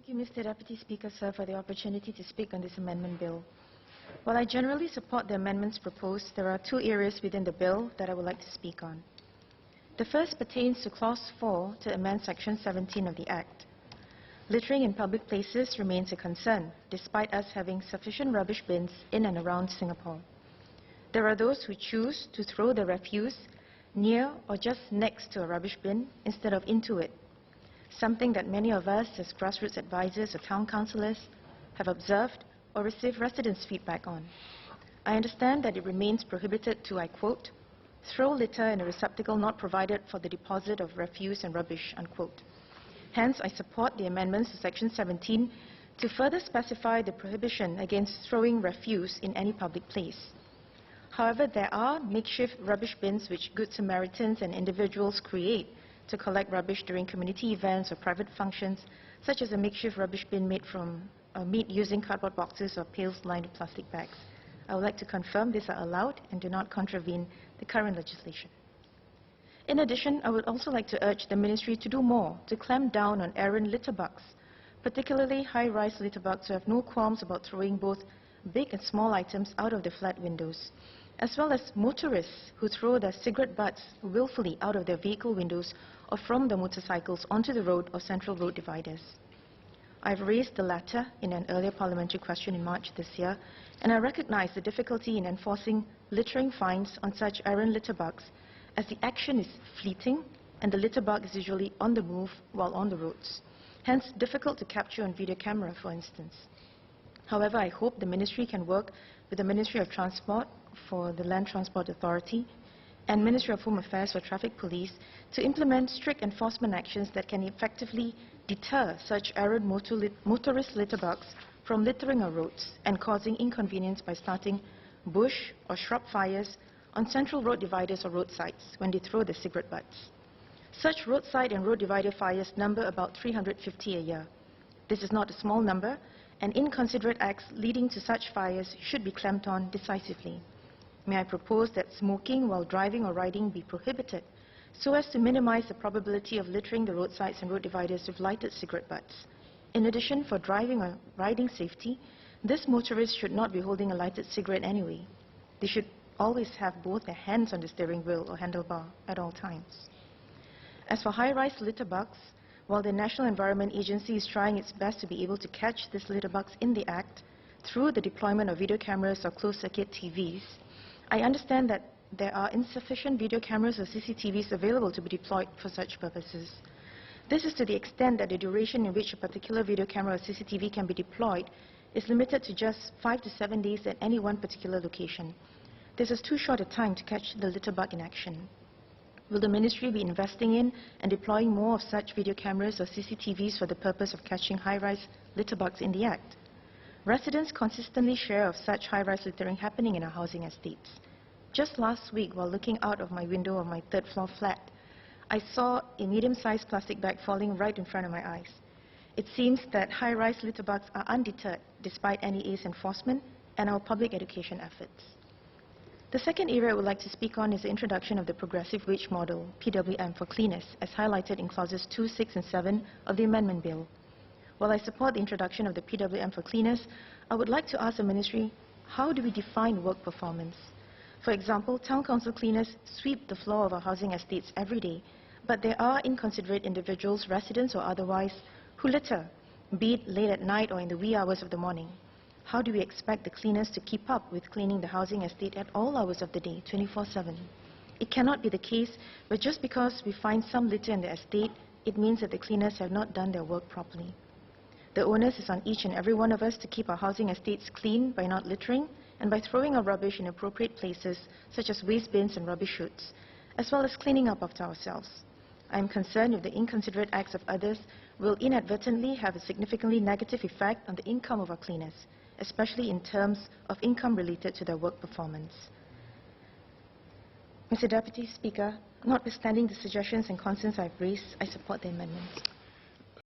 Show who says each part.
Speaker 1: Thank you, Mr. Deputy Speaker, sir, for the opportunity to speak on this amendment bill. While I generally support the amendments proposed, there are two areas within the bill that I would like to speak on. The first pertains to Clause 4 to amend Section 17 of the Act. Littering in public places remains a concern, despite us having sufficient rubbish bins in and around Singapore. There are those who choose to throw their refuse near or just next to a rubbish bin instead of into it, something that many of us as grassroots advisors or town councillors have observed or received residents' feedback on. I understand that it remains prohibited to, I quote, throw litter in a receptacle not provided for the deposit of refuse and rubbish, unquote. Hence, I support the amendments to Section 17 to further specify the prohibition against throwing refuse in any public place. However, there are makeshift rubbish bins which Good Samaritans and individuals create to collect rubbish during community events or private functions, such as a makeshift rubbish bin made using cardboard boxes or pails lined with plastic bags. I would like to confirm these are allowed and do not contravene the current legislation. In addition, I would also like to urge the Ministry to do more to clamp down on errant litterbugs, particularly high-rise litterbugs who have no qualms about throwing both big and small items out of the flat windows, as well as motorists who throw their cigarette butts willfully out of their vehicle windows or from their motorcycles onto the road or central road dividers. I've raised the latter in an earlier parliamentary question in March this year, and I recognize the difficulty in enforcing littering fines on such errant litterbugs, as the action is fleeting and the litterbug is usually on the move while on the roads, hence difficult to capture on video camera, for instance. However, I hope the Ministry can work with the Ministry of Transport for the Land Transport Authority and Ministry of Home Affairs for Traffic Police to implement strict enforcement actions that can effectively deter such errant motorist litterbugs from littering our roads and causing inconvenience by starting bush or shrub fires on central road dividers or roadsides when they throw their cigarette butts. Such roadside and road divider fires number about 350 a year. This is not a small number, and inconsiderate acts leading to such fires should be clamped on decisively. May I propose that smoking while driving or riding be prohibited so as to minimize the probability of littering the roadsides and road dividers with lighted cigarette butts. In addition, for driving or riding safety, this motorist should not be holding a lighted cigarette anyway. They should always have both their hands on the steering wheel or handlebar at all times. As for high-rise litterbugs, while the National Environment Agency is trying its best to be able to catch these litterbugs in the act through the deployment of video cameras or closed-circuit TVs, I understand that there are insufficient video cameras or CCTVs available to be deployed for such purposes. This is to the extent that the duration in which a particular video camera or CCTV can be deployed is limited to just 5 to 7 days at any one particular location. This is too short a time to catch the litterbug in action. Will the Ministry be investing in and deploying more of such video cameras or CCTVs for the purpose of catching high-rise litterbugs in the act? Residents consistently share of such high-rise littering happening in our housing estates. Just last week, while looking out of my window of my third-floor flat, I saw a medium-sized plastic bag falling right in front of my eyes. It seems that high-rise litterbugs are undeterred despite NEA's enforcement and our public education efforts. The second area I would like to speak on is the introduction of the progressive wage model, PWM, for cleaners, as highlighted in clauses 2, 6 and 7 of the amendment bill. While I support the introduction of the PWM for cleaners, I would like to ask the Ministry, how do we define work performance? For example, town council cleaners sweep the floor of our housing estates every day, but there are inconsiderate individuals, residents or otherwise, who litter, be it late at night or in the wee hours of the morning. How do we expect the cleaners to keep up with cleaning the housing estate at all hours of the day, 24/7? It cannot be the case where just because we find some litter in the estate, it means that the cleaners have not done their work properly. The onus is on each and every one of us to keep our housing estates clean by not littering and by throwing our rubbish in appropriate places, such as waste bins and rubbish chutes, as well as cleaning up after ourselves. I am concerned if the inconsiderate acts of others will inadvertently have a significantly negative effect on the income of our cleaners, especially in terms of income related to their work performance. Mr. Deputy Speaker, notwithstanding the suggestions and concerns I have raised, I support the amendments.